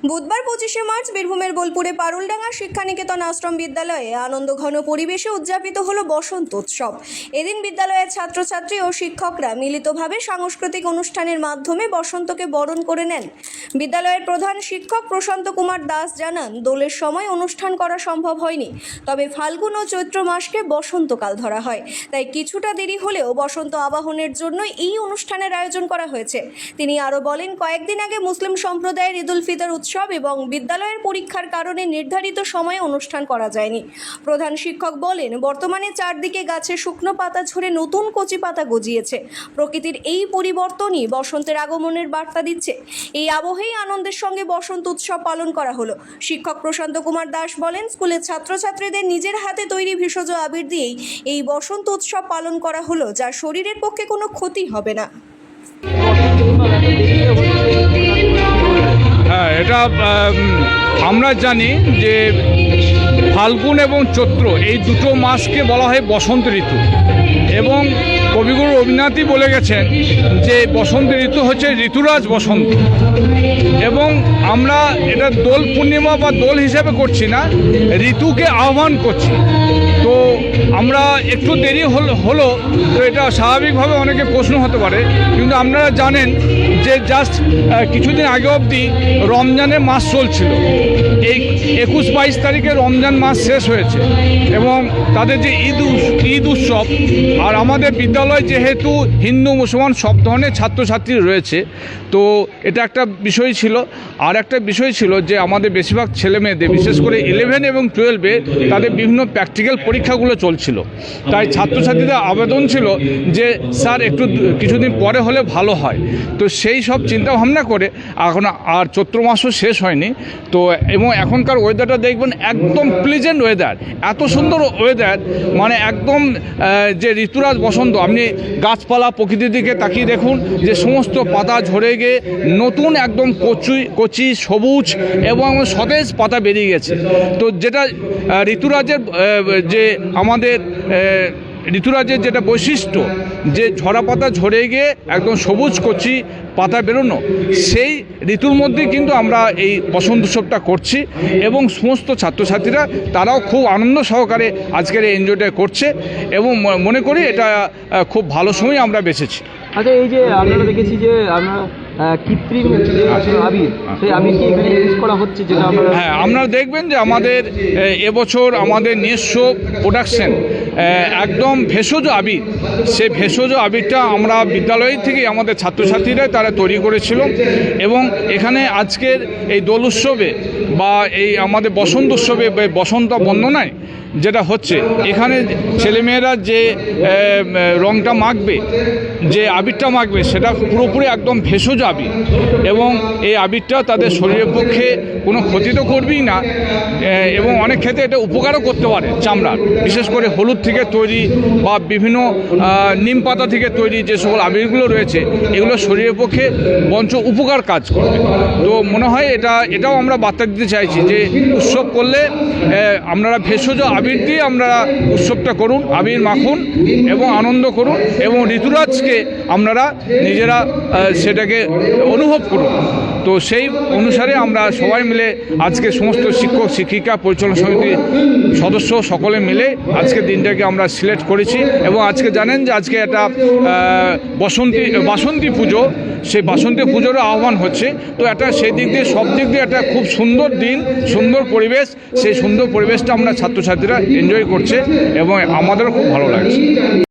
বুধবার 25শে মার্চ বীরভূমের বোলপুরে পারুলডাঙ্গা শিক্ষানিকেতন আশ্রম বিদ্যালয়ে আনন্দঘন পরিবেশে উদযাপিত হলো বসন্ত উৎসব। এদিন বিদ্যালয়ের ছাত্রছাত্রী ও শিক্ষকরা মিলিতভাবে সাংস্কৃতিক অনুষ্ঠানের মাধ্যমে বসন্তকে বরণ করে নেন। বিদ্যালয়ের প্রধান শিক্ষক প্রশান্ত কুমার দাস জানান, দোলের সময় অনুষ্ঠান করা সম্ভব হয়নি, তবে ফাল্গুন ও চৈত্র মাসকে বসন্তকাল ধরা হয়, তাই কিছুটা দেরি হলেও বসন্ত আবাহনের জন্য এই অনুষ্ঠানের আয়োজন করা হয়েছে। তিনি আরও বলেন, কয়েকদিন আগে মুসলিম সম্প্রদায়ের ঈদ উল ফিতর উৎসব এবং বিদ্যালয়ের পরীক্ষার কারণে নির্ধারিত সময়ে অনুষ্ঠান করা যায়নি। প্রধান শিক্ষক বলেন, বর্তমানে চারদিকে গাছে শুকনো পাতা ঝরে নতুন কচি পাতা গজিয়েছে। প্রকৃতির এই পরিবর্তনই বসন্তের আগমনের বার্তা দিচ্ছে। এই আবহেই আনন্দের সঙ্গে বসন্ত উৎসব পালন করা হলো। শিক্ষক প্রশান্ত কুমার দাস বলেন, স্কুলের ছাত্রছাত্রীদের নিজের হাতে তৈরি ভেষজ আবির দিয়েই এই বসন্ত উৎসব পালন করা হলো, যা শরীরের পক্ষে কোনো ক্ষতি হবে না। হ্যাঁ, এটা আমরা জানি যে ফাল্গুন এবং চৈত্র এই দুটো মাসকে বলা হয় বসন্ত ঋতু, এবং কবিগুরু রবীন্দ্রনাথই বলে গেছেন যে বসন্ত ঋতু হচ্ছে ঋতুরাজ বসন্ত। এবং আমরা এটা দোল পূর্ণিমা বা দোল হিসেবে করছি না, ঋতুকে আহ্বান করছি। তো আমরা একটু দেরি হলো তো এটা স্বাভাবিকভাবে অনেকে প্রশ্ন হতে পারে, কিন্তু আপনারা জানেন যে জাস্ট কিছুদিন আগে অবধি রমজানের মাস চলছিল। এই 21-22 তারিখে রমজান মাস শেষ হয়েছে এবং তাদের যে ঈদ উৎসব, আর আমাদের বিদ্যালয় যেহেতু হিন্দু মুসলমান সব ধরনের ছাত্রছাত্রী রয়েছে, তো এটা একটা বিষয় ছিল। আর একটা বিষয় ছিল যে আমাদের বেশিরভাগ ছেলে মেয়েদের, বিশেষ করে 11 এবং 12-এ তাদের বিভিন্ন প্র্যাকটিক্যাল পরীক্ষাগুলো চলছিল। তাই ছাত্রছাত্রীদের আবেদন ছিল যে স্যার একটু কিছুদিন পরে হলে ভালো হয়। তো সেই সব চিন্তা ভাবনা করে এখন আর চৈত্র মাসও শেষ হয়নি তো, এবং এখনকার ওয়েদারটা দেখবেন একদম প্লিজেন্ট ওয়েদার, এত সুন্দর ওয়েদার, মানে একদম যে ঋতুরাজ বসন্ত। আপনি গাছপালা প্রকৃতির দিকে তাকিয়ে দেখুন যে সমস্ত পাতা ঝরে গিয়ে নতুন একদম কচি সবুজ এবং সতেজ পাতা বেরিয়ে গেছে। তো যেটা ঋতুরাজের যে আমাদের ঋতুরাজের যেটা বৈশিষ্ট্য, যে ঝরা পাতা ঝরে গিয়ে একদম সবুজ কচি পাতা বেরোনো, সেই ঋতুর মধ্যে কিন্তু আমরা এই বসন্ত উৎসবটা করছি এবং সমস্ত ছাত্রছাত্রীরা তারাও খুব আনন্দ সহকারে আজকের এই এনজয়টা করছে এবং মনে করি এটা খুব ভালো সময় আমরা বেছেছি। আচ্ছা, এই যে আমরা দেখেছি যে আমরা কৃত্রিম যে আবির, সেই আবিরকে এখানে ইউজ করা হচ্ছে, যেটা হ্যাঁ, আপনারা দেখবেন যে আমাদের এবছর আমাদের নিজস্ব প্রোডাকশন একদম ভেষজ আবির, সেই ভেষজ আবিরটা আমরা বিদ্যালয় থেকে আমাদের ছাত্রছাত্রীরাই তারা তৈরি করেছিল। এবং এখানে আজকের এই দোল উৎসবে বা এই আমাদের বসন্ত উৎসবে বসন্ত বন্দনায় যেটা হচ্ছে, এখানে ছেলেমেয়েরা যে রঙটা মাখবে, যে আবিরটা মাখবে, সেটা পুরোপুরি একদম ভেষজ আবির, এবং এই আবিরটা তাদের শরীরের পক্ষে কোনো ক্ষতি তো করবেই না, এবং অনেক ক্ষেত্রে এটা উপকারও করতে পারে চামড়ার, বিশেষ করে হলুদ থেকে তৈরি বা বিভিন্ন নিম পাতা থেকে তৈরি যে সকল আবিরগুলো রয়েছে, এগুলো শরীরের পক্ষে বঞ্চ উপকার কাজ করবে। তো মনে হয় এটাও আমরা বার্তা দিতে চাইছি যে উৎসব করলে আপনারা ভেষজ আবির দিয়ে আপনারা উৎসবটা করুন, আবির মাখুন এবং আনন্দ করুন, এবং ঋতুরাজকে আপনারা নিজেরা সেটাকে অনুভব করুন। তো সেই অনুসারে আমরা সবাই মিলে আজকে সমস্ত শিক্ষক শিক্ষিকা পরিচালনা সমিতির সদস্য সকলে মিলে আজকে দিনটাকে আমরা সিলেক্ট করেছি। এবং আজকে জানেন যে আজকে একটা বাসন্তী পুজো, সেই বাসন্তী পুজোরও আহ্বান হচ্ছে। তো একটা সেই দিক দিয়ে সব দিক দিয়ে একটা খুব সুন্দর দিন, সুন্দর পরিবেশ, সেই সুন্দর পরিবেশটা আমরা ছাত্রছাত্রীরা এনজয় করছে এবং আমাদেরও খুব ভালো লাগছে।